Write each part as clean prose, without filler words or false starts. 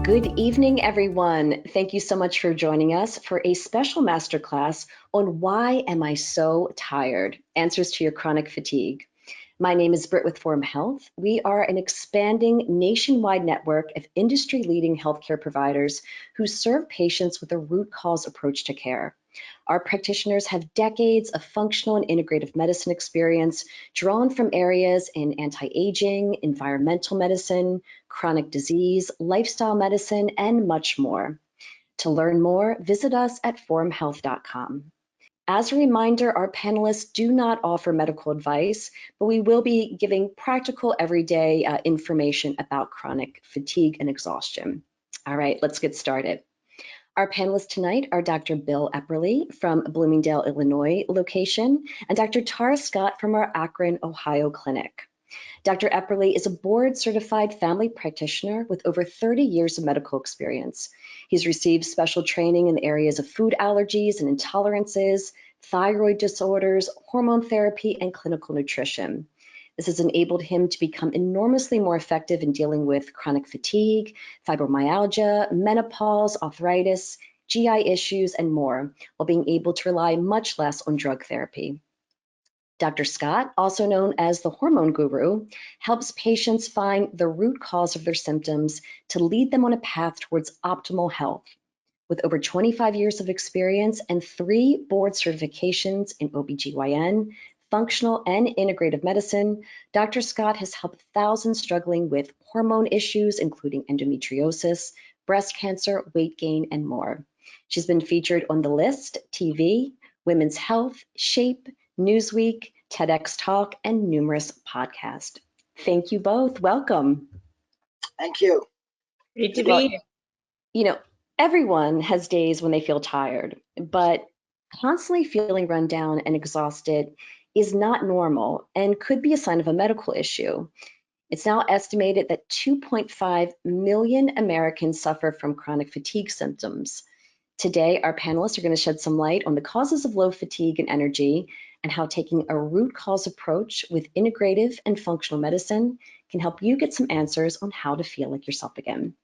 Good evening, everyone. Thank you so much for joining us for a special masterclass on Why Am I So Tired? Answers to your chronic fatigue. My name is Britt with Forum Health. We are an expanding nationwide network of industry-leading healthcare providers who serve patients with a root cause approach to care. Our practitioners have decades of functional and integrative medicine experience drawn from areas in anti-aging, environmental medicine, chronic disease, lifestyle medicine, and much more. To learn more, visit us at forumhealth.com. As a reminder, our panelists do not offer medical advice, but we will be giving practical everyday information about chronic fatigue and exhaustion. All right, let's get started. Our panelists tonight are Dr. Bill Epperly from Bloomingdale, Illinois location, and Dr. Tara Scott from our Akron, Ohio clinic. Dr. Epperly is a board-certified family practitioner with over 30 years of medical experience. He's received special training in the areas of food allergies and intolerances, thyroid disorders, hormone therapy, and clinical nutrition. This has enabled him to become enormously more effective in dealing with chronic fatigue, fibromyalgia, menopause, arthritis, GI issues, and more, while being able to rely much less on drug therapy. Dr. Scott, also known as the hormone guru, helps patients find the root cause of their symptoms to lead them on a path towards optimal health. With over 25 years of experience and 3 board certifications in OBGYN, functional and integrative medicine, Dr. Scott has helped thousands struggling with hormone issues, including endometriosis, breast cancer, weight gain, and more. She's been featured on The List, TV, Women's Health, Shape, Newsweek, TEDx Talk, and numerous podcasts. Thank you both. Welcome. Thank you. Great to be here. You know, everyone has days when they feel tired, but constantly feeling run down and exhausted is not normal and could be a sign of a medical issue. It's now estimated that 2.5 million Americans suffer from chronic fatigue symptoms. Today, our panelists are going to shed some light on the causes of low fatigue and energy and how taking a root cause approach with integrative and functional medicine can help you get some answers on how to feel like yourself again.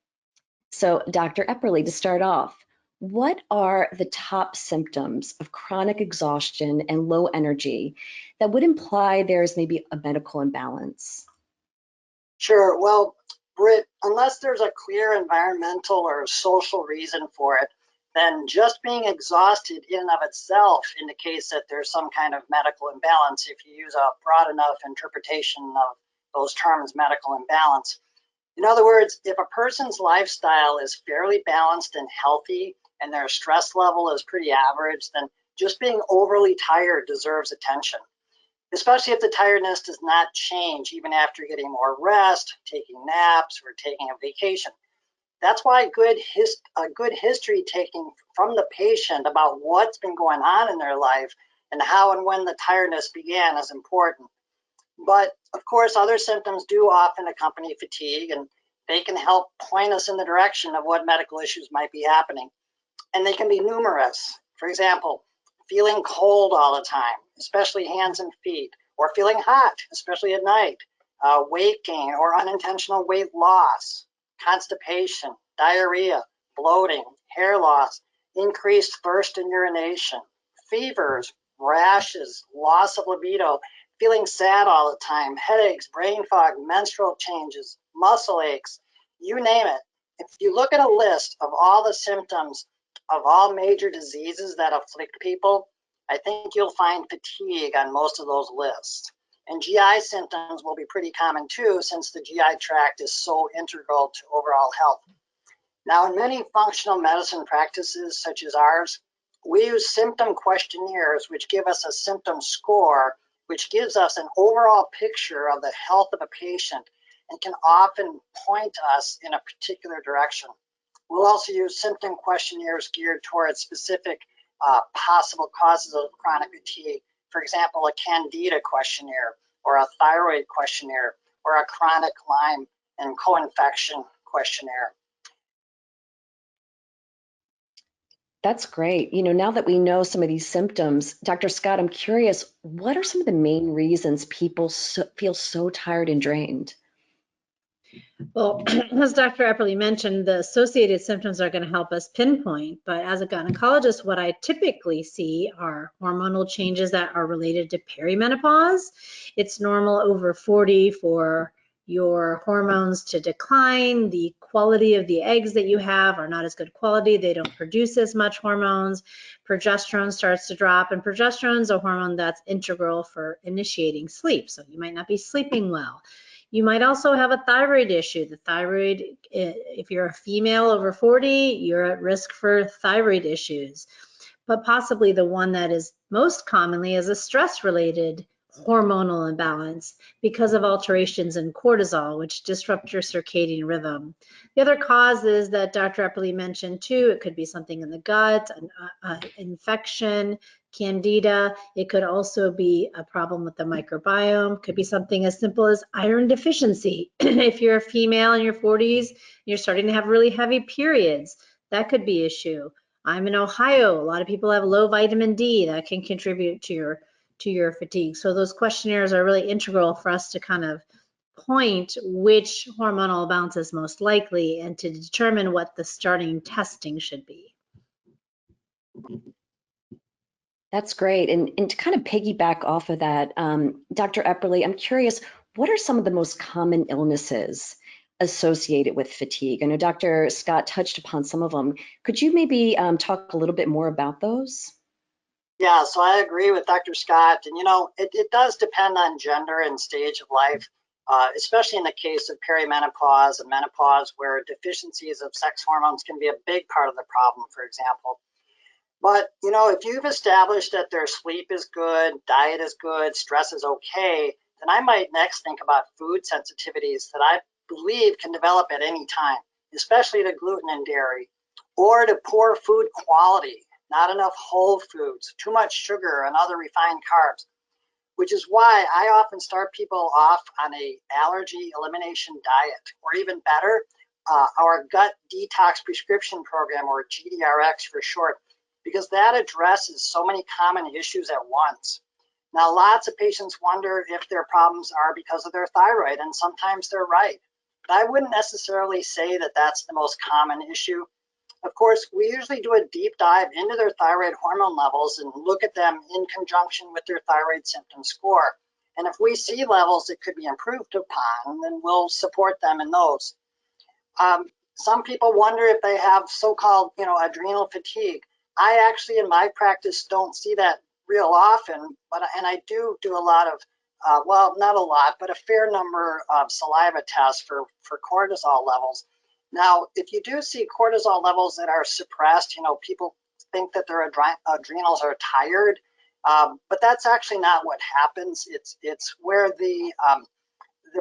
So, Dr. Epperly, to start off, what are the top symptoms of chronic exhaustion and low energy that would imply there's maybe a medical imbalance? Sure. Well, Britt, unless there's a clear environmental or social reason for it, then just being exhausted in and of itself indicates that there's some kind of medical imbalance if you use a broad enough interpretation of those terms, medical imbalance. In other words, if a person's lifestyle is fairly balanced and healthy and their stress level is pretty average, then just being overly tired deserves attention, especially if the tiredness does not change even after getting more rest, taking naps, or taking a vacation. That's why a good history taking from the patient about what's been going on in their life and how and when the tiredness began is important. But of course, other symptoms do often accompany fatigue, and they can help point us in the direction of what medical issues might be happening. And they can be numerous. For example, feeling cold all the time, especially hands and feet, or feeling hot, especially at night, weight gain or unintentional weight loss, constipation, diarrhea, bloating, hair loss, increased thirst and urination, fevers, rashes, loss of libido, feeling sad all the time, headaches, brain fog, menstrual changes, muscle aches, you name it. If you look at a list of all the symptoms of all major diseases that afflict people, I think you'll find fatigue on most of those lists. And GI symptoms will be pretty common too, since the GI tract is so integral to overall health. Now, in many functional medicine practices, such as ours, we use symptom questionnaires, which give us a symptom score, which gives us an overall picture of the health of a patient and can often point us in a particular direction. We'll also use symptom questionnaires geared towards specific possible causes of chronic fatigue. For example, a candida questionnaire, or a thyroid questionnaire, or a chronic Lyme and co-infection questionnaire. That's great. You know, now that we know some of these symptoms, Dr. Scott, I'm curious, what are some of the main reasons people feel so tired and drained? Well, as Dr. Epperly mentioned, the associated symptoms are going to help us pinpoint, but as a gynecologist, what I typically see are hormonal changes that are related to perimenopause. It's normal over 40 for your hormones to decline. The quality of the eggs that you have are not as good quality. They don't produce as much hormones. Progesterone starts to drop, and progesterone is a hormone that's integral for initiating sleep. So you might not be sleeping well. You might also have a thyroid issue. The thyroid, if you're a female over 40, you're at risk for thyroid issues. But possibly the one that is most commonly is a stress-related hormonal imbalance because of alterations in cortisol, which disrupt your circadian rhythm. The other causes that Dr. Epperly mentioned too, it could be something in the gut, an infection, candida. It could also be a problem with the microbiome. Could be something as simple as iron deficiency. If you're a female in your 40s, you're starting to have really heavy periods, that could be an issue. I'm in Ohio. A lot of people have low vitamin D. That can contribute to your fatigue. So those questionnaires are really integral for us to kind of point which hormonal balance is most likely and to determine what the starting testing should be. That's great. And to kind of piggyback off of that, Dr. Epperly, I'm curious, what are some of the most common illnesses associated with fatigue? I know Dr. Scott touched upon some of them. Could you maybe talk a little bit more about those? Yeah, so I agree with Dr. Scott. And, it does depend on gender and stage of life, especially in the case of perimenopause and menopause, where deficiencies of sex hormones can be a big part of the problem, for example. But, if you've established that their sleep is good, diet is good, stress is okay, then I might next think about food sensitivities that I believe can develop at any time, especially to gluten and dairy, or to poor food quality, not enough whole foods, too much sugar and other refined carbs, which is why I often start people off on a allergy elimination diet, or even better, our gut detox prescription program, or GDRX for short, because that addresses so many common issues at once. Now, lots of patients wonder if their problems are because of their thyroid, and sometimes they're right. But I wouldn't necessarily say that that's the most common issue. Of course, we usually do a deep dive into their thyroid hormone levels and look at them in conjunction with their thyroid symptom score. And if we see levels that could be improved upon, then we'll support them in those. Some people wonder if they have so-called, adrenal fatigue. I actually, in my practice, don't see that real often, and I do a lot of, well, not a lot, but a fair number of saliva tests for cortisol levels. Now, if you do see cortisol levels that are suppressed, people think that their adrenals are tired, but that's actually not what happens. It's where the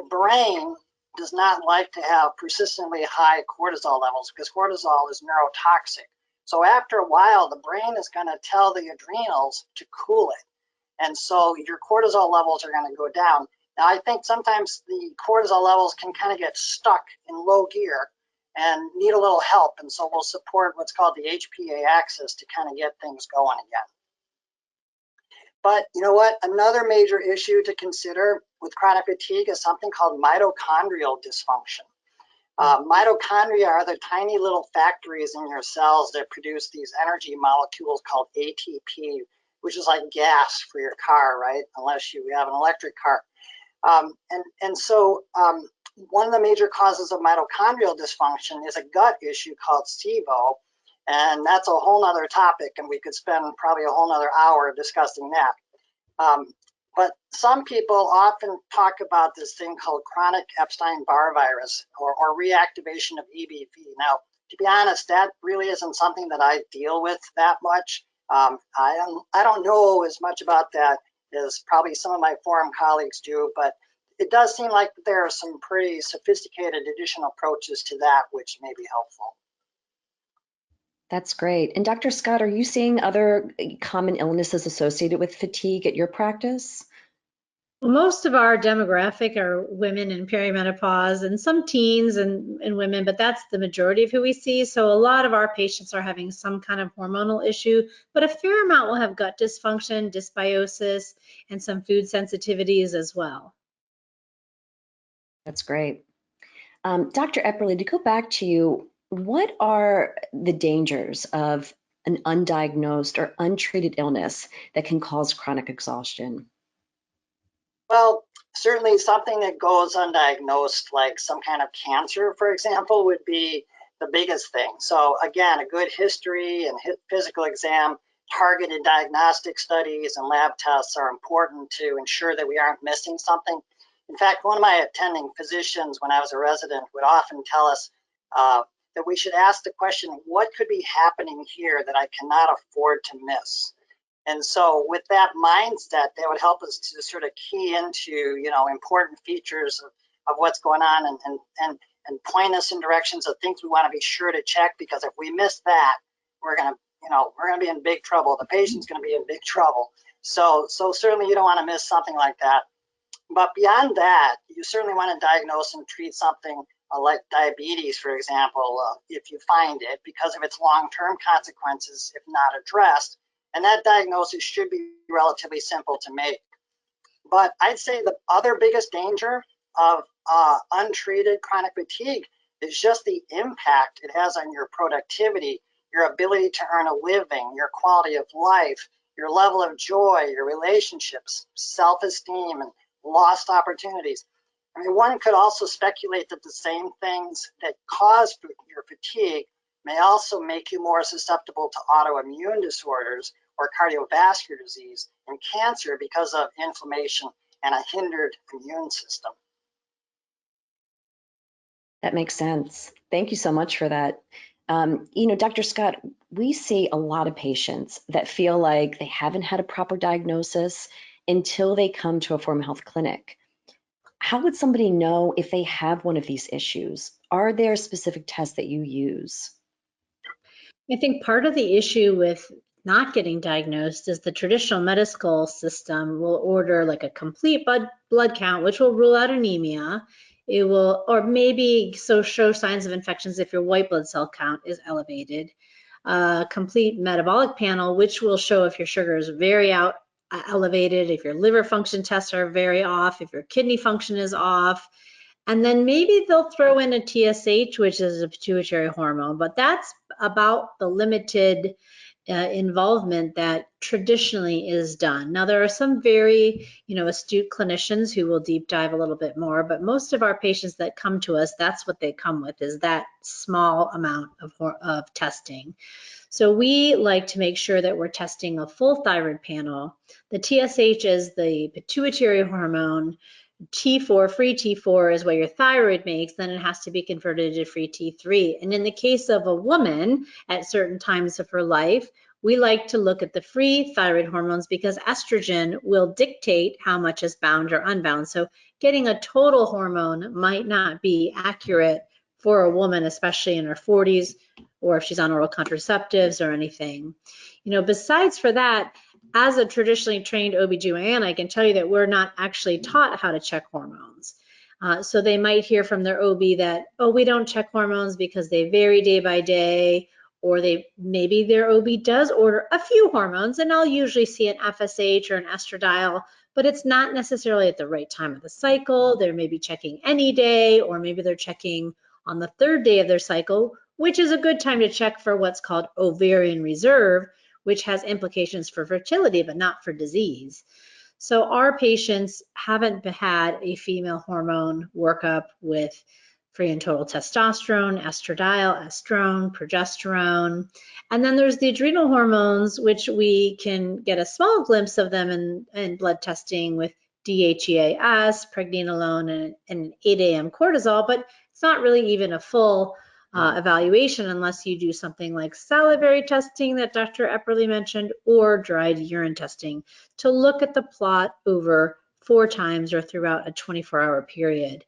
brain does not like to have persistently high cortisol levels, because cortisol is neurotoxic. So after a while, the brain is going to tell the adrenals to cool it. And so your cortisol levels are going to go down. Now, I think sometimes the cortisol levels can kind of get stuck in low gear and need a little help. And so we'll support what's called the HPA axis to kind of get things going again. But you know what? Another major issue to consider with chronic fatigue is something called mitochondrial dysfunction. Mitochondria are the tiny little factories in your cells that produce these energy molecules called ATP, which is like gas for your car, right? Unless you have an electric car. So one of the major causes of mitochondrial dysfunction is a gut issue called SIBO, and that's a whole nother topic, and we could spend probably a whole nother hour discussing that. But some people often talk about this thing called chronic Epstein-Barr virus, or reactivation of EBV. Now, to be honest, that really isn't something that I deal with that much. I don't know as much about that as probably some of my forum colleagues do, but it does seem like there are some pretty sophisticated additional approaches to that which may be helpful. That's great. And Dr. Scott, are you seeing other common illnesses associated with fatigue at your practice? Most of our demographic are women in perimenopause and some teens and women, but that's the majority of who we see. So a lot of our patients are having some kind of hormonal issue, but a fair amount will have gut dysfunction, dysbiosis, and some food sensitivities as well. That's great. Dr. Epperly, to go back to you, what are the dangers of an undiagnosed or untreated illness that can cause chronic exhaustion? Well, certainly something that goes undiagnosed, like some kind of cancer, for example, would be the biggest thing. So again, a good history and physical exam, targeted diagnostic studies and lab tests are important to ensure that we aren't missing something. In fact, one of my attending physicians when I was a resident would often tell us that we should ask the question, what could be happening here that I cannot afford to miss? And so with that mindset, that would help us to sort of key into, important features of what's going on and point us in directions of things we want to be sure to check, because if we miss that, we're going to, we're going to be in big trouble. The patient's going to be in big trouble. So certainly you don't want to miss something like that. But beyond that, you certainly want to diagnose and treat something like diabetes, for example, if you find it, because of its long-term consequences if not addressed. And that diagnosis should be relatively simple to make. But I'd say the other biggest danger of untreated chronic fatigue is just the impact it has on your productivity, your ability to earn a living, your quality of life, your level of joy, your relationships, self-esteem, and lost opportunities. I mean, one could also speculate that the same things that cause your fatigue may also make you more susceptible to autoimmune disorders or cardiovascular disease and cancer because of inflammation and a hindered immune system. That makes sense. Thank you so much for that. Dr. Scott, we see a lot of patients that feel like they haven't had a proper diagnosis until they come to a Form Health clinic. How would somebody know if they have one of these issues? Are there specific tests that you use? I think part of the issue with not getting diagnosed is the traditional medical system will order like a complete blood count, which will rule out anemia. It will, or maybe show signs of infections if your white blood cell count is elevated. Complete metabolic panel, which will show if your sugar is very elevated, if your liver function tests are very off, if your kidney function is off. And then maybe they'll throw in a TSH, which is a pituitary hormone, but that's about the limited involvement that traditionally is done. Now, there are some very, astute clinicians who will deep dive a little bit more, but most of our patients that come to us, that's what they come with, is that small amount of testing. So we like to make sure that we're testing a full thyroid panel. The TSH is the pituitary hormone. T4, free T4 is what your thyroid makes, then it has to be converted to free T3. And in the case of a woman at certain times of her life, we like to look at the free thyroid hormones because estrogen will dictate how much is bound or unbound. So getting a total hormone might not be accurate for a woman, especially in her 40s, or if she's on oral contraceptives or anything. Besides for that, as a traditionally trained OBGYN, I can tell you that we're not actually taught how to check hormones. So they might hear from their OB that, oh, we don't check hormones because they vary day by day, or maybe their OB does order a few hormones, and I'll usually see an FSH or an estradiol, but it's not necessarily at the right time of the cycle. They may be checking any day, or maybe they're checking on the third day of their cycle, which is a good time to check for what's called ovarian reserve, which has implications for fertility, but not for disease. So our patients haven't had a female hormone workup with free and total testosterone, estradiol, estrone, progesterone. And then there's the adrenal hormones, which we can get a small glimpse of them in blood testing with DHEAS, pregnenolone, and 8 a.m. cortisol, but it's not really even a full evaluation unless you do something like salivary testing that Dr. Epperly mentioned, or dried urine testing to look at the plot over 4 times or throughout a 24-hour period.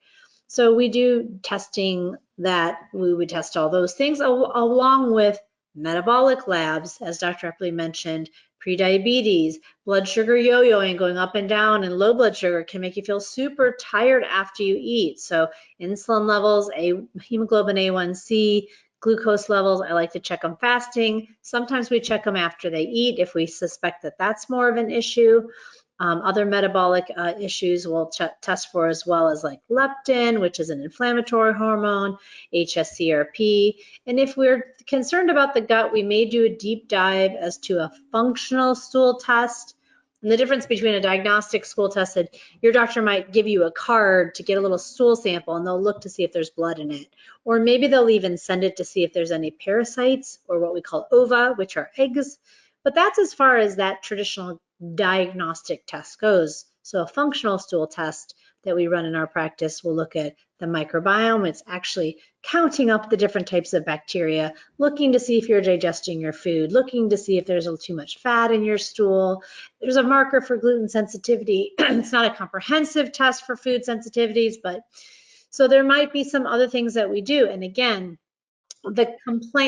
So we do testing that we would test all those things along with metabolic labs, as Dr. Epperly mentioned. Prediabetes, blood sugar yo-yoing, going up and down, and low blood sugar can make you feel super tired after you eat. So insulin levels, hemoglobin A1C, glucose levels, I like to check them fasting. Sometimes we check them after they eat if we suspect that that's more of an issue. Other metabolic issues we'll test for as well as like leptin, which is an inflammatory hormone, HSCRP. And if we're concerned about the gut, we may do a deep dive as to a functional stool test. And the difference between a diagnostic stool test is your doctor might give you a card to get a little stool sample and they'll look to see if there's blood in it. Or maybe they'll even send it to see if there's any parasites or what we call ova, which are eggs. But that's as far as that traditional diagnostic test goes. So a functional stool test that we run in our practice will look at the microbiome. It's actually counting up the different types of bacteria, looking to see if you're digesting your food, looking to see if there's too much fat in your stool. There's a marker for gluten sensitivity. It's not a comprehensive test for food sensitivities, but so there might be some other things that we do. And again, the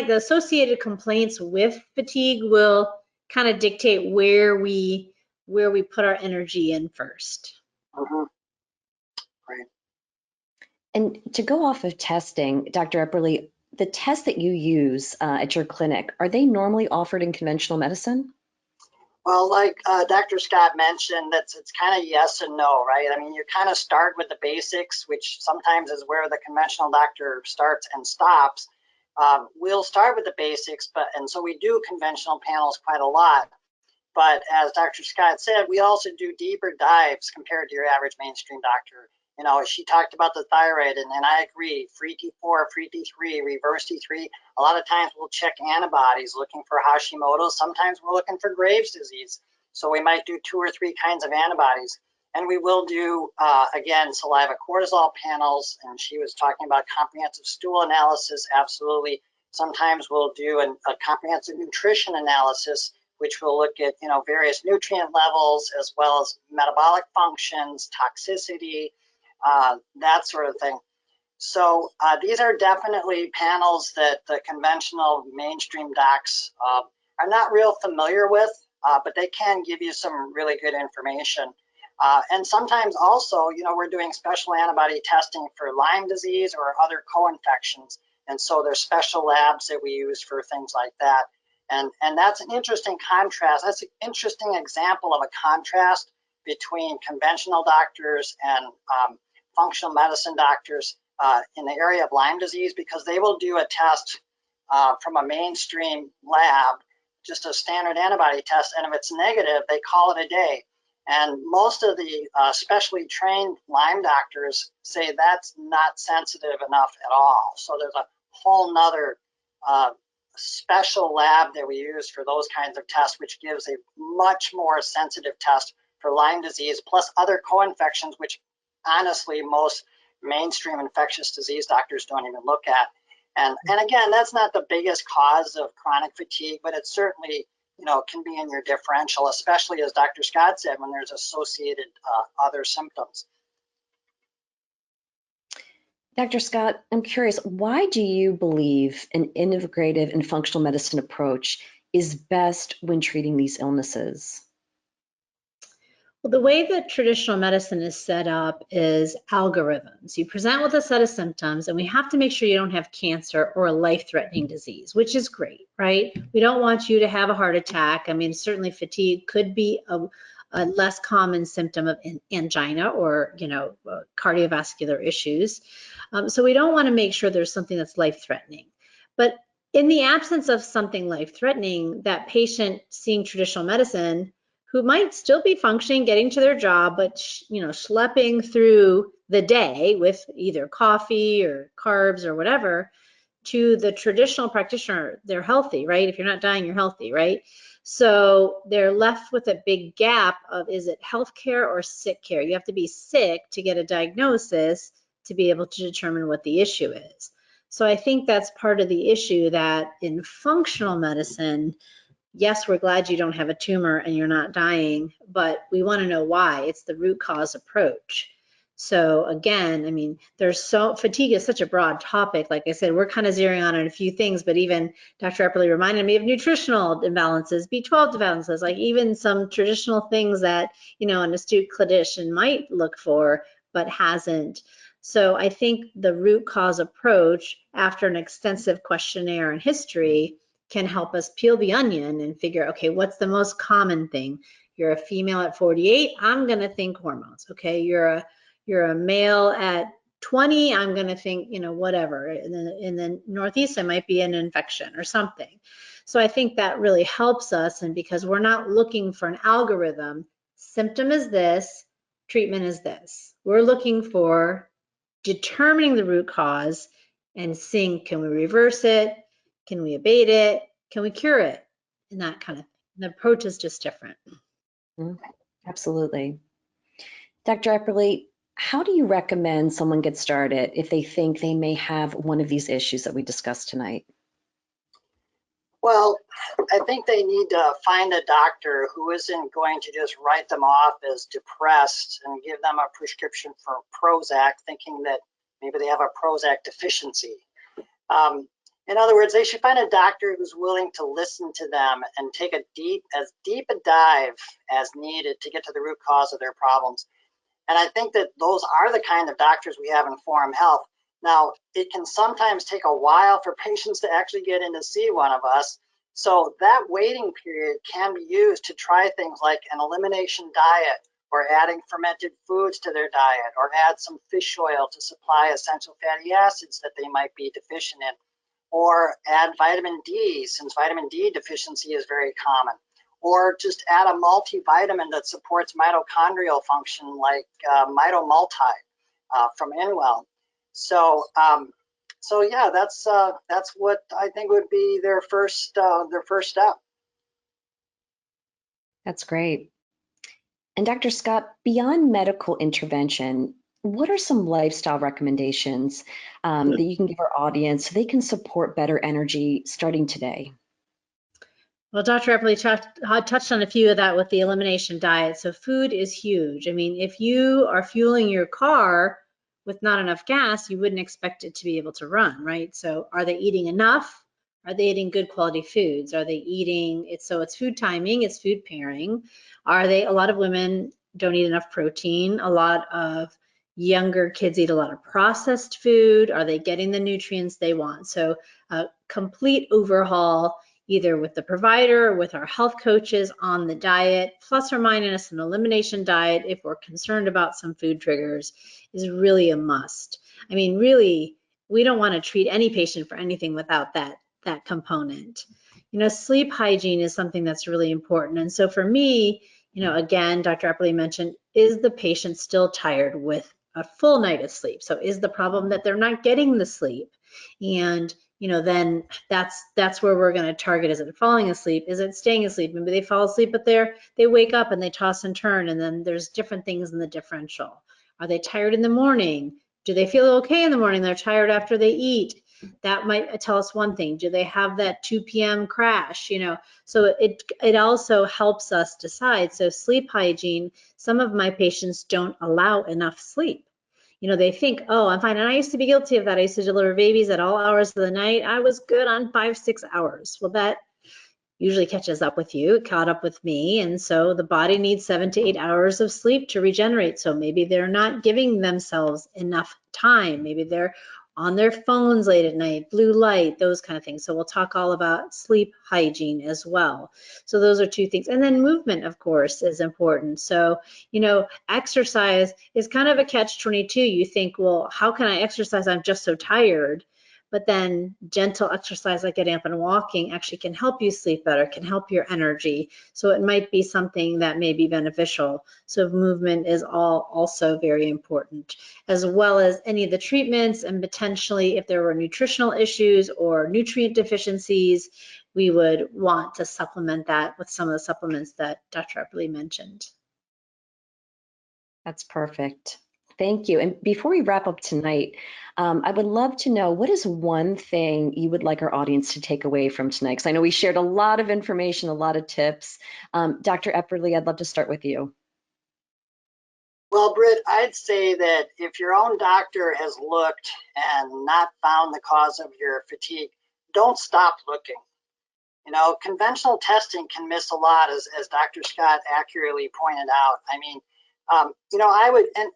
associated complaints with fatigue will kind of dictate where we put our energy in first. Mm-hmm. Right. And to go off of testing, Dr. Epperly, the tests that you use at your clinic, are they normally offered in conventional medicine? Well, like Dr. Scott mentioned, it's kind of yes and no, right? I mean, you kind of start with the basics, which sometimes is where the conventional doctor starts and stops. We'll start with the basics, and so we do conventional panels quite a lot. But as Dr. Scott said, we also do deeper dives compared to your average mainstream doctor. You know, she talked about the thyroid, and I agree, free T4, free T3, reverse T3. A lot of times we'll check antibodies looking for Hashimoto's. Sometimes we're looking for Graves' disease. So we might do 2 or 3 kinds of antibodies. And we will do, again, saliva cortisol panels. And she was talking about comprehensive stool analysis. Absolutely. Sometimes we'll do a comprehensive nutrition analysis, which will look at, you know, various nutrient levels as well as metabolic functions, toxicity, that sort of thing. So these are definitely panels that the conventional mainstream docs are not real familiar with, but they can give you some really good information. And sometimes also, you know, we're doing special antibody testing for Lyme disease or other co-infections. And so there's special labs that we use for things like that. And that's an interesting contrast. That's an interesting example of a contrast between conventional doctors and functional medicine doctors in the area of Lyme disease, because they will do a test from a mainstream lab, just a standard antibody test, and if it's negative, they call it a day. And most of the specially trained Lyme doctors say that's not sensitive enough at all. So there's a whole nother special lab that we use for those kinds of tests, which gives a much more sensitive test for Lyme disease, plus other co-infections, which honestly most mainstream infectious disease doctors don't even look at. And again, that's not the biggest cause of chronic fatigue, but it certainly, you know, can be in your differential, especially as Dr. Scott said, when there's associated other symptoms. Dr. Scott, I'm curious, why do you believe an integrative and functional medicine approach is best when treating these illnesses? Well, the way that traditional medicine is set up is algorithms. You present with a set of symptoms, and we have to make sure you don't have cancer or a life-threatening disease, which is great, right? We don't want you to have a heart attack. I mean, certainly fatigue could be a less common symptom of angina or, you know, cardiovascular issues. So we don't want to make sure there's something that's life-threatening. But in the absence of something life-threatening, that patient seeing traditional medicine who might still be functioning, getting to their job, but you know, schlepping through the day with either coffee or carbs or whatever, to the traditional practitioner, they're healthy, right? If you're not dying, you're healthy, right? So they're left with a big gap of, is it healthcare or sick care? You have to be sick to get a diagnosis to be able to determine what the issue is. So I think that's part of the issue, that in functional medicine, yes, we're glad you don't have a tumor and you're not dying, but we want to know why. It's the root cause approach. So again, I mean, fatigue is such a broad topic. Like I said, we're kind of zeroing on a few things, but even Dr. Epperly reminded me of nutritional imbalances, B12 imbalances, like even some traditional things that, you know, an astute clinician might look for, but hasn't. So I think the root cause approach, after an extensive questionnaire and history, can help us peel the onion and figure, okay, what's the most common thing? You're a female at 48, I'm going to think hormones. Okay, you're a male at 20, I'm going to think, you know, whatever. In the Northeast, it might be an infection or something. So I think that really helps us, and because we're not looking for an algorithm, symptom is this, treatment is this. We're looking for determining the root cause and seeing, can we reverse it? Can we abate it? Can we cure it? And that kind of thing. The approach is just different. Absolutely. Dr. Epperly, how do you recommend someone get started if they think they may have one of these issues that we discussed tonight? Well, I think they need to find a doctor who isn't going to just write them off as depressed and give them a prescription for Prozac, thinking that maybe they have a Prozac deficiency. In other words, they should find a doctor who's willing to listen to them and take as deep a dive as needed to get to the root cause of their problems. And I think that those are the kind of doctors we have in Forum Health. Now, it can sometimes take a while for patients to actually get in to see one of us. So that waiting period can be used to try things like an elimination diet, or adding fermented foods to their diet, or add some fish oil to supply essential fatty acids that they might be deficient in, or add vitamin D, since vitamin D deficiency is very common, or just add a multivitamin that supports mitochondrial function, like mitomultide from Inwell. So yeah, that's what I think would be their first step. That's great. And Dr. Scott, beyond medical intervention, what are some lifestyle recommendations that you can give our audience so they can support better energy starting today? Well, Dr. Epperly touched on a few of that with the elimination diet. So food is huge. I mean, if you are fueling your car with not enough gas, you wouldn't expect it to be able to run, right? So are they eating enough? Are they eating good quality foods? Are they eating it? So it's food timing, it's food pairing. A lot of women don't eat enough protein. A lot of younger kids eat a lot of processed food. Are they getting the nutrients they want? So a complete overhaul, either with the provider or with our health coaches on the diet, plus or minus an elimination diet if we're concerned about some food triggers, is really a must. I mean, really, we don't want to treat any patient for anything without that component. You know, sleep hygiene is something that's really important. And so for me, you know, again, Dr. Epperly mentioned, is the patient still tired with a full night of sleep? So is the problem that they're not getting the sleep? And you know, then that's where we're going to target. Is it falling asleep? Is it staying asleep? Maybe they fall asleep, but they wake up and they toss and turn, and then there's different things in the differential. Are they tired in the morning? Do they feel okay in the morning? They're tired after they eat. That might tell us one thing. Do they have that 2 p.m. crash? You know, so it also helps us decide. So sleep hygiene, some of my patients don't allow enough sleep. You know, they think, oh, I'm fine. And I used to be guilty of that. I used to deliver babies at all hours of the night. I was good on 5-6 hours. Well, that usually catches up with you. It caught up with me. And so the body needs 7 to 8 hours of sleep to regenerate. So maybe they're not giving themselves enough time. Maybe they're on their phones late at night, blue light, those kind of things. So we'll talk all about sleep hygiene as well. So those are two things. And then movement, of course, is important. So, you know, exercise is kind of a catch-22. You think, well, how can I exercise? I'm just so tired. But then gentle exercise like getting up and walking actually can help you sleep better, can help your energy. So it might be something that may be beneficial. So movement is also very important, as well as any of the treatments, and potentially if there were nutritional issues or nutrient deficiencies, we would want to supplement that with some of the supplements that Dr. Epperly mentioned. That's perfect. Thank you. And before we wrap up tonight, I would love to know, what is one thing you would like our audience to take away from tonight? Because I know we shared a lot of information, a lot of tips. Dr. Epperly, I'd love to start with you. Well, Britt, I'd say that if your own doctor has looked and not found the cause of your fatigue, don't stop looking. You know, conventional testing can miss a lot, as Dr. Scott accurately pointed out. I mean, you know, I would, and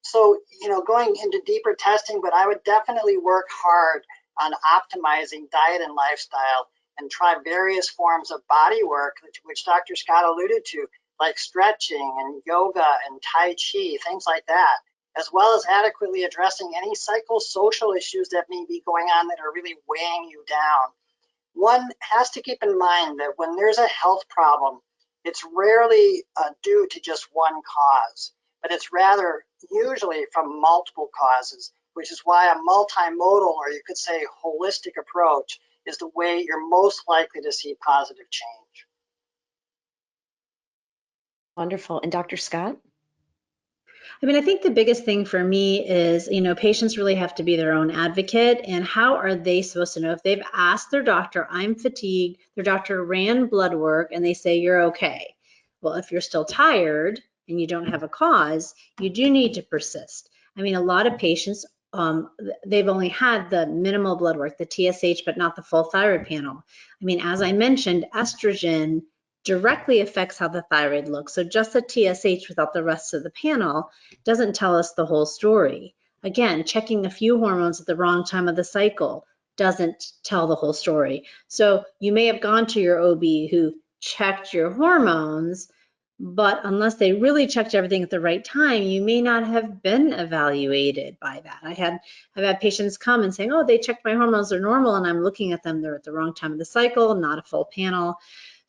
so, you know, going into deeper testing, but I would definitely work hard on optimizing diet and lifestyle, and try various forms of body work, which Dr. Scott alluded to, like stretching and yoga and Tai Chi, things like that, as well as adequately addressing any psychosocial issues that may be going on that are really weighing you down. One has to keep in mind that when there's a health problem, it's rarely due to just one cause, but it's rather usually from multiple causes, which is why a multimodal, or you could say holistic approach, is the way you're most likely to see positive change. Wonderful. And Dr. Scott? I mean, I think the biggest thing for me is, patients really have to be their own advocate. And how are they supposed to know? If they've asked their doctor, I'm fatigued, their doctor ran blood work and they say you're okay. Well, if you're still tired and you don't have a cause, you do need to persist. I mean, a lot of patients, they've only had the minimal blood work, the TSH, but not the full thyroid panel. I mean, as I mentioned, estrogen directly affects how the thyroid looks. So just the TSH without the rest of the panel doesn't tell us the whole story. Again, checking a few hormones at the wrong time of the cycle doesn't tell the whole story. So you may have gone to your OB who checked your hormones, but unless they really checked everything at the right time, you may not have been evaluated by that. I've had patients come and saying, oh, they checked my hormones, they're normal, and I'm looking at them, they're at the wrong time of the cycle, not a full panel.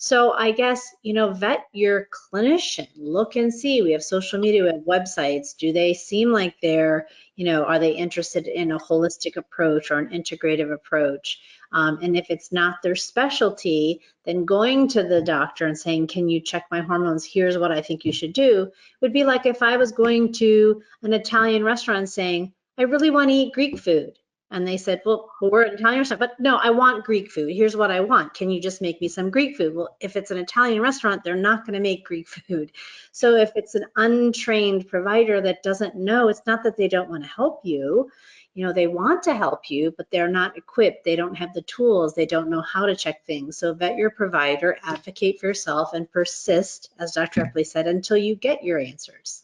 So I guess, vet your clinician, look and see. We have social media, we have websites. Do they seem like they're, are they interested in a holistic approach or an integrative approach? And if it's not their specialty, then going to the doctor and saying, can you check my hormones? Here's what I think you should do, would be like if I was going to an Italian restaurant saying, I really want to eat Greek food. And they said, well, we're an Italian restaurant, but no, I want Greek food. Here's what I want. Can you just make me some Greek food? Well, if it's an Italian restaurant, they're not going to make Greek food. So if it's an untrained provider that doesn't know, it's not that they don't want to help you. They want to help you, but they're not equipped. They don't have the tools. They don't know how to check things. So vet your provider, advocate for yourself, and persist, as Dr. Epperly said, until you get your answers.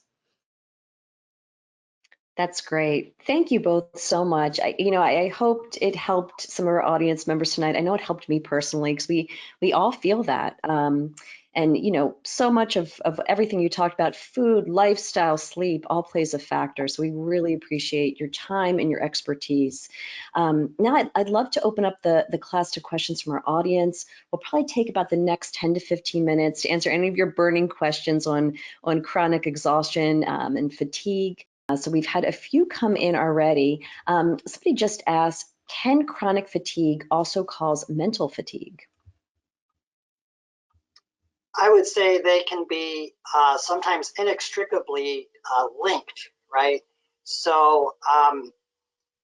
That's great. Thank you both so much. I hoped it helped some of our audience members tonight. I know it helped me personally because we all feel that. And so much of everything you talked about, food, lifestyle, sleep, all plays a factor. So we really appreciate your time and your expertise. Now I'd love to open up the class to questions from our audience. We'll probably take about the next 10 to 15 minutes to answer any of your burning questions on chronic exhaustion and fatigue. So we've had a few come in already. Somebody just asked, can chronic fatigue also cause mental fatigue? I would say they can be sometimes inextricably linked, right? So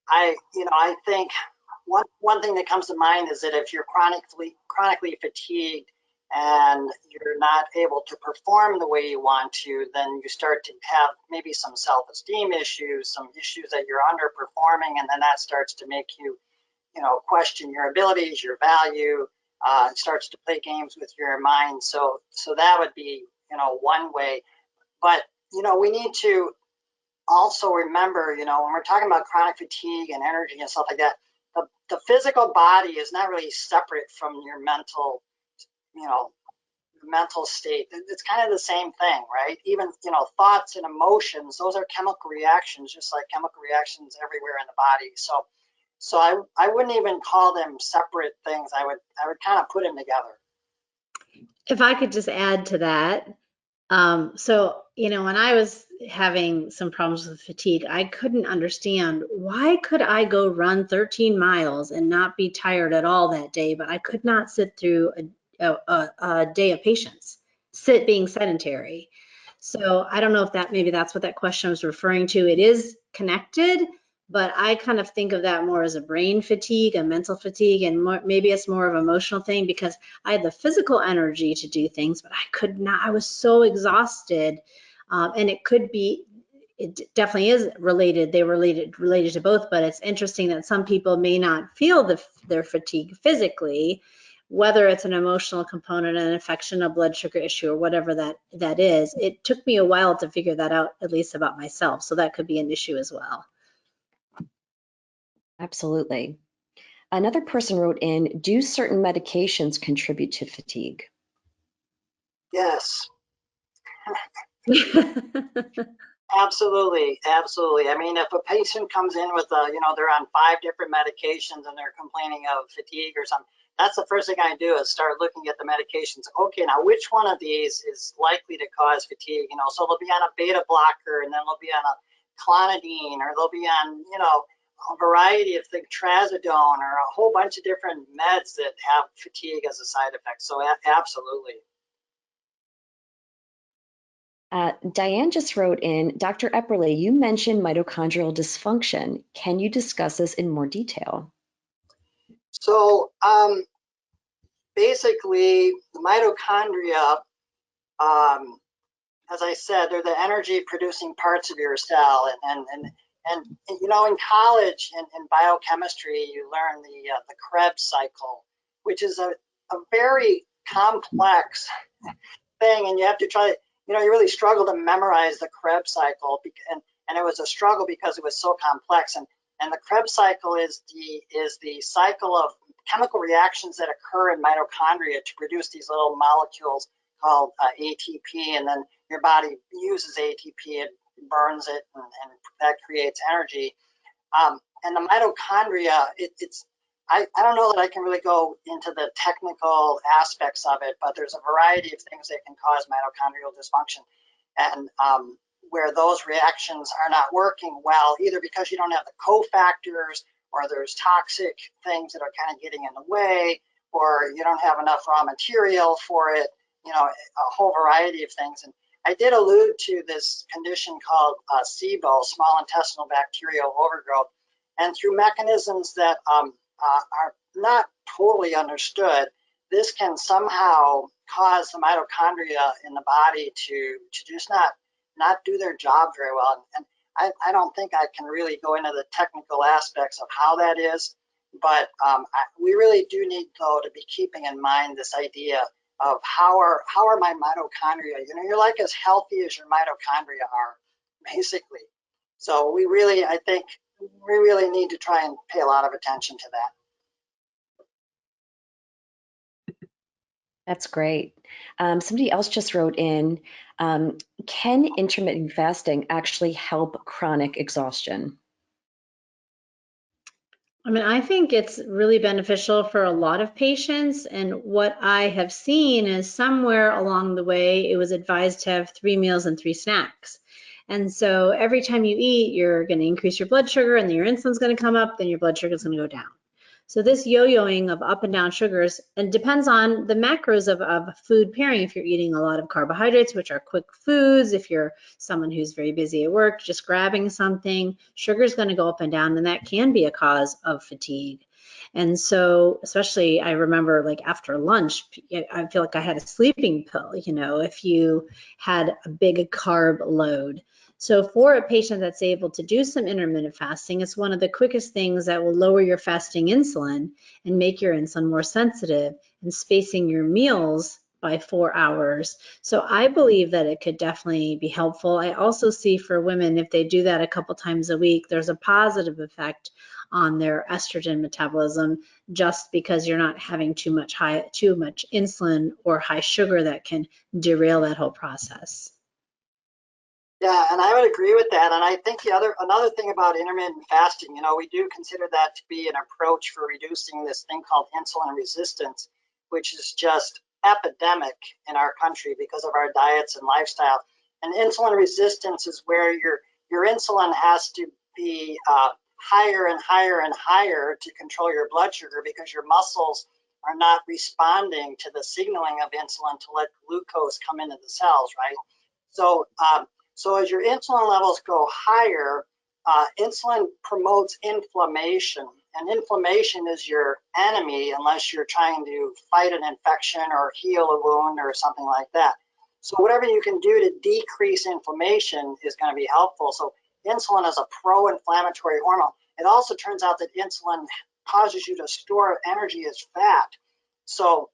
I think one thing that comes to mind is that if you're chronically fatigued and you're not able to perform the way you want to, then you start to have maybe some self-esteem issues, some issues that you're underperforming, and then that starts to make you, question your abilities, your value. It starts to play games with your mind. So that would be, one way. But we need to also remember, when we're talking about chronic fatigue and energy and stuff like that, the physical body is not really separate from your mental, mental state. It's kind of the same thing, right? Even, thoughts and emotions, those are chemical reactions, just like chemical reactions everywhere in the body. So I wouldn't even call them separate things. I would kind of put them together. If I could just add to that, when I was having some problems with fatigue, I couldn't understand why could I go run 13 miles and not be tired at all that day, but I could not sit through a day of patience, being sedentary. So I don't know if maybe that's what that question was referring to. It is connected, but I kind of think of that more as a brain fatigue, a mental fatigue, and maybe it's more of an emotional thing because I had the physical energy to do things, but I could not. I was so exhausted, and it definitely is related. They were related to both, but it's interesting that some people may not feel their fatigue physically, whether it's an emotional component, an infection, a blood sugar issue, or whatever that is. It took me a while to figure that out, at least about myself. So that could be an issue as well. Absolutely. Another person wrote in, do certain medications contribute to fatigue? Yes. Absolutely, absolutely. I mean, if a patient comes in with they're on 5 different medications and they're complaining of fatigue or something, that's the first thing I do is start looking at the medications. Okay, now which one of these is likely to cause fatigue? So they'll be on a beta blocker, and then they'll be on a clonidine, or they'll be on, a variety of things, trazodone, or a whole bunch of different meds that have fatigue as a side effect. So absolutely. Diane just wrote in, Dr. Epperly, you mentioned mitochondrial dysfunction. Can you discuss this in more detail? So basically, the mitochondria, as I said, they're the energy producing parts of your cell. And in college in biochemistry, you learn the Krebs cycle, which is a very complex thing, and you have to try, you really struggle to memorize the Krebs cycle, and it was a struggle because it was so complex. And the Krebs cycle is the cycle of chemical reactions that occur in mitochondria to produce these little molecules called ATP, and then your body uses ATP, it burns it, and that creates energy. And the mitochondria, I don't know that I can really go into the technical aspects of it, but there's a variety of things that can cause mitochondrial dysfunction. And where those reactions are not working well, either because you don't have the cofactors, or there's toxic things that are kind of getting in the way, or you don't have enough raw material for it, a whole variety of things. And I did allude to this condition called SIBO, small intestinal bacterial overgrowth. And through mechanisms that are not totally understood, this can somehow cause the mitochondria in the body to just not do their job very well. And I don't think I can really go into the technical aspects of how that is, but we really do need, though, to be keeping in mind this idea of how are my mitochondria. You're like as healthy as your mitochondria are, basically. So I think we really need to try and pay a lot of attention to that. That's great. Somebody else just wrote in, can intermittent fasting actually help chronic exhaustion? I mean, I think it's really beneficial for a lot of patients. And what I have seen is somewhere along the way, it was advised to have 3 meals and 3 snacks. And so every time you eat, you're going to increase your blood sugar, and then your insulin's going to come up, then your blood sugar is going to go down. So this yo-yoing of up and down sugars, and depends on the macros of food pairing. If you're eating a lot of carbohydrates, which are quick foods, if you're someone who's very busy at work, just grabbing something, sugar is going to go up and down, and that can be a cause of fatigue. And so, especially, I remember like after lunch, I feel like I had a sleeping pill, if you had a big carb load. So for a patient that's able to do some intermittent fasting, it's one of the quickest things that will lower your fasting insulin and make your insulin more sensitive, and spacing your meals by 4 hours. So I believe that it could definitely be helpful. I also see for women, if they do that a couple times a week, there's a positive effect on their estrogen metabolism, just because you're not having too much insulin or high sugar that can derail that whole process. Yeah, and I would agree with that. And I think another thing about intermittent fasting, we do consider that to be an approach for reducing this thing called insulin resistance, which is just epidemic in our country because of our diets and lifestyle. And insulin resistance is where your insulin has to be higher and higher and higher to control your blood sugar, because your muscles are not responding to the signaling of insulin to let glucose come into the cells, right? So as your insulin levels go higher, insulin promotes inflammation, and inflammation is your enemy unless you're trying to fight an infection or heal a wound or something like that. So whatever you can do to decrease inflammation is going to be helpful. So insulin is a pro-inflammatory hormone. It also turns out that insulin causes you to store energy as fat. So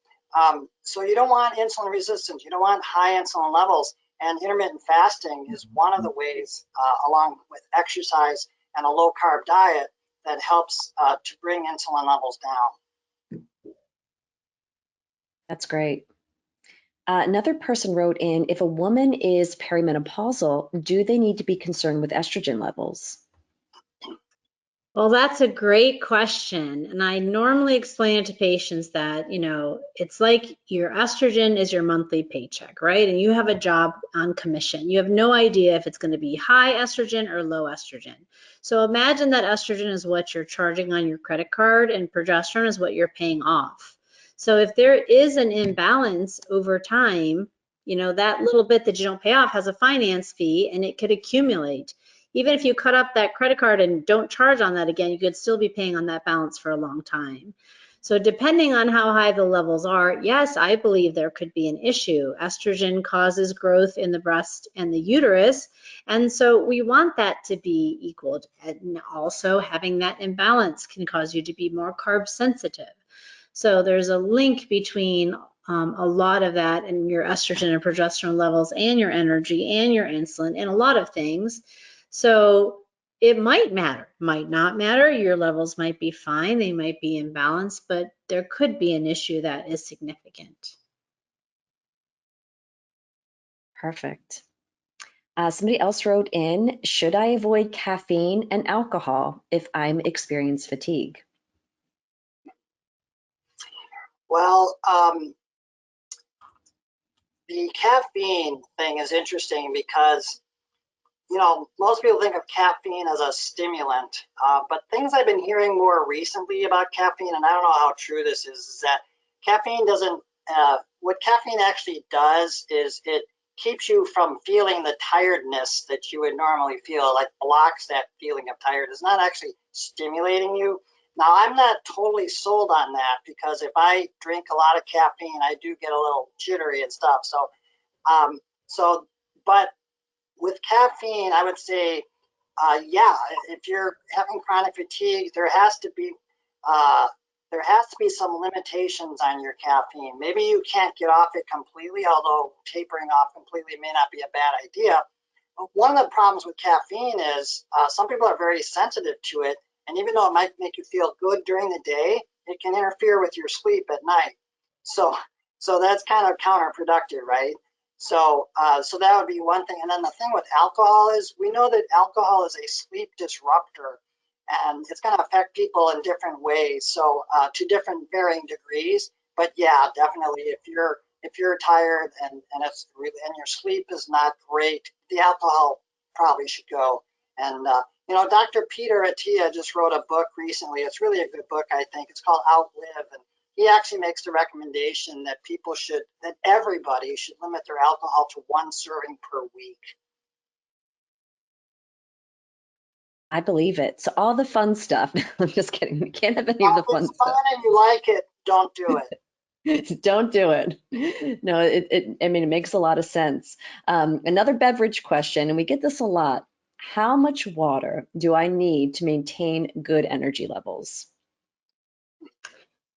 you don't want insulin resistance. You don't want high insulin levels. And intermittent fasting is one of the ways, along with exercise and a low-carb diet, that helps to bring insulin levels down. That's great. Another person wrote in, if a woman is perimenopausal, do they need to be concerned with estrogen levels? Well, that's a great question. And I normally explain it to patients that, it's like your estrogen is your monthly paycheck, right? And you have a job on commission. You have no idea if it's going to be high estrogen or low estrogen. So imagine that estrogen is what you're charging on your credit card and progesterone is what you're paying off. So if there is an imbalance over time, that little bit that you don't pay off has a finance fee and it could accumulate. Even if you cut up that credit card and don't charge on that again, you could still be paying on that balance for a long time. So depending on how high the levels are, yes, I believe there could be an issue. Estrogen causes growth in the breast and the uterus, and so we want that to be equal. And also having that imbalance can cause you to be more carb sensitive. So there's a link between a lot of that and your estrogen and progesterone levels and your energy and your insulin and a lot of things. So it might matter, might not matter. Your levels might be fine, they might be imbalanced, but there could be an issue that is significant. Perfect. Somebody else wrote in, should I avoid caffeine and alcohol if I'm experiencing fatigue? Well, the caffeine thing is interesting because, most people think of caffeine as a stimulant, but things I've been hearing more recently about caffeine, and I don't know how true this is that caffeine doesn't, what caffeine actually does is it keeps you from feeling the tiredness that you would normally feel, like blocks that feeling of tiredness. It's not actually stimulating you. Now, I'm not totally sold on that because if I drink a lot of caffeine, I do get a little jittery and stuff. But with caffeine, I would say, yeah, if you're having chronic fatigue, there has to be some limitations on your caffeine. Maybe you can't get off it completely, although tapering off completely may not be a bad idea. But one of the problems with caffeine is some people are very sensitive to it, and even though it might make you feel good during the day, it can interfere with your sleep at night. So that's kind of counterproductive, right? So that would be one thing. And then the thing with alcohol is we know that alcohol is a sleep disruptor, and it's going to affect people in different ways. So to different varying degrees. But yeah, definitely if you're tired and it's really, and your sleep is not great, the alcohol probably should go. And Dr. Peter Attia just wrote a book recently. It's really a good book, I think. It's called Outlive, and he actually makes the recommendation that everybody should limit their alcohol to 1 serving per week. I believe it. So all the fun stuff. I'm just kidding. We can't have any of the fun If it's fun stuff. and you like it, don't do it. Don't do it. No, it makes a lot of sense. Another beverage question, and we get this a lot. How much water do I need to maintain good energy levels?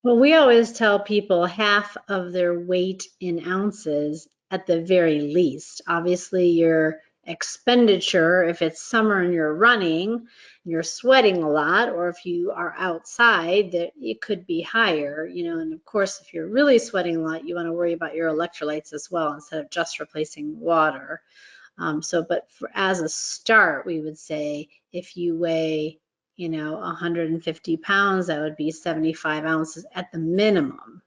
Well, we always tell people half of their weight in ounces at the very least. Obviously, your expenditure, if it's summer and you're running, you're sweating a lot, or if you are outside, that it could be higher, and of course, if you're really sweating a lot, you want to worry about your electrolytes as well instead of just replacing water. As a start, we would say if you weigh 150 pounds, that would be 75 ounces at the minimum.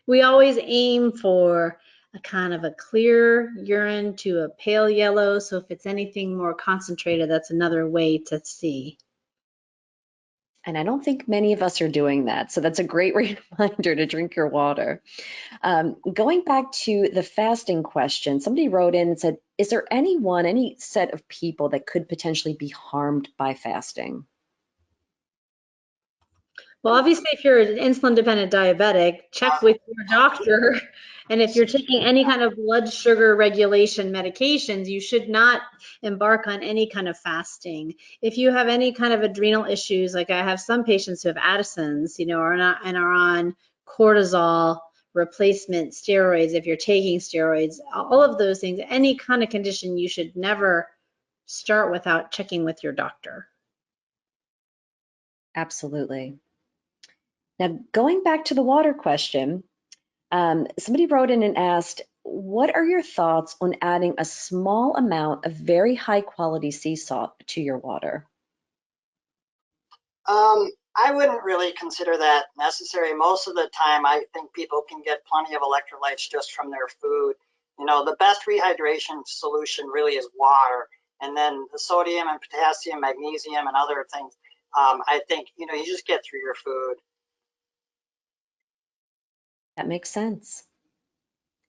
We always aim for a kind of a clear urine to a pale yellow. So if it's anything more concentrated, that's another way to see. And I don't think many of us are doing that. So that's a great reminder to drink your water. Going back to the fasting question, somebody wrote in and said, is there any set of people that could potentially be harmed by fasting? Well, obviously, if you're an insulin-dependent diabetic, check with your doctor. And if you're taking any kind of blood sugar regulation medications, you should not embark on any kind of fasting. If you have any kind of adrenal issues, like I have some patients who have Addison's, are on cortisol replacement steroids, if you're taking steroids, all of those things, any kind of condition, you should never start without checking with your doctor. Absolutely. Now, going back to the water question, Somebody wrote in and asked, what are your thoughts on adding a small amount of very high quality sea salt to your water? I wouldn't really consider that necessary. Most of the time, I think people can get plenty of electrolytes just from their food. You know, the best rehydration solution really is water. And then the sodium and potassium, magnesium, and other things, I think, you know, you just get through your food. That makes sense.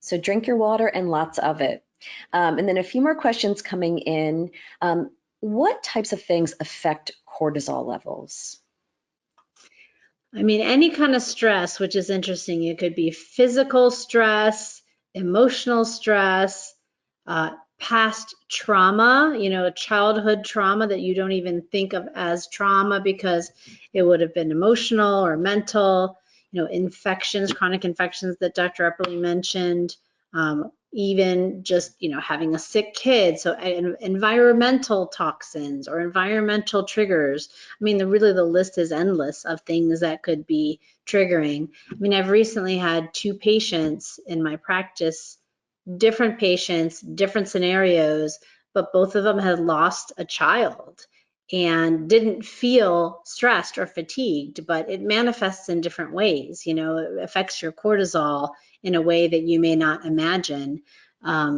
So drink your water and lots of it. And then a few more questions coming in. What types of things affect cortisol levels? I mean, any kind of stress, which is interesting. It could be physical stress, emotional stress, past trauma, you know, childhood trauma that you don't even think of as trauma because it would have been emotional or mental, you know, infections, chronic infections that Dr. Epperly mentioned, even just, you know, having a sick kid. So environmental toxins or environmental triggers. I mean, really the list is endless of things that could be triggering. I mean, I've recently had 2 patients in my practice, different patients, different scenarios, but both of them had lost a child and didn't feel stressed or fatigued, but it manifests in different ways. You know, it affects your cortisol in a way that you may not imagine.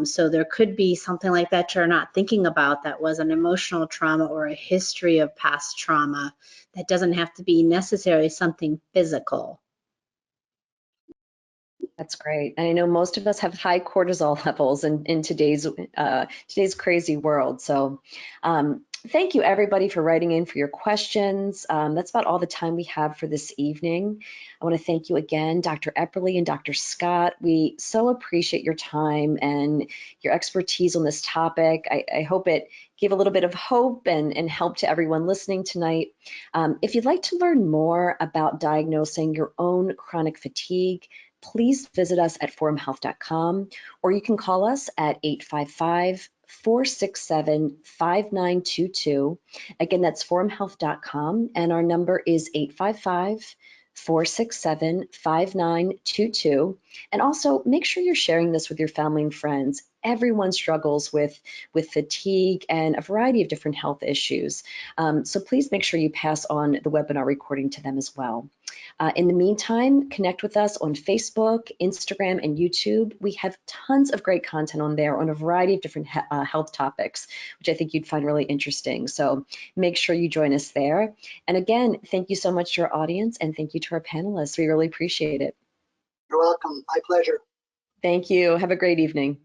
So there could be something like that you're not thinking about that was an emotional trauma or a history of past trauma that doesn't have to be necessarily something physical. That's great. And I know most of us have high cortisol levels in today's crazy world. So thank you everybody for writing in for your questions. That's about all the time we have for this evening. I want to thank you again, Dr. Epperly and Dr. Scott. We so appreciate your time and your expertise on this topic. I hope it gave a little bit of hope and help to everyone listening tonight. If you'd like to learn more about diagnosing your own chronic fatigue, please visit us at forumhealth.com, or you can call us at 855-467-5922. Again, that's forumhealth.com, and our number is 855-467-5922. And also make sure you're sharing this with your family and friends. Everyone struggles with fatigue and a variety of different health issues. So please make sure you pass on the webinar recording to them as well. In the meantime, connect with us on Facebook, Instagram, and YouTube. We have tons of great content on there on a variety of different health topics, which I think you'd find really interesting. So make sure you join us there. And again, thank you so much to our audience, and thank you to our panelists. We really appreciate it. You're welcome. My pleasure. Thank you. Have a great evening.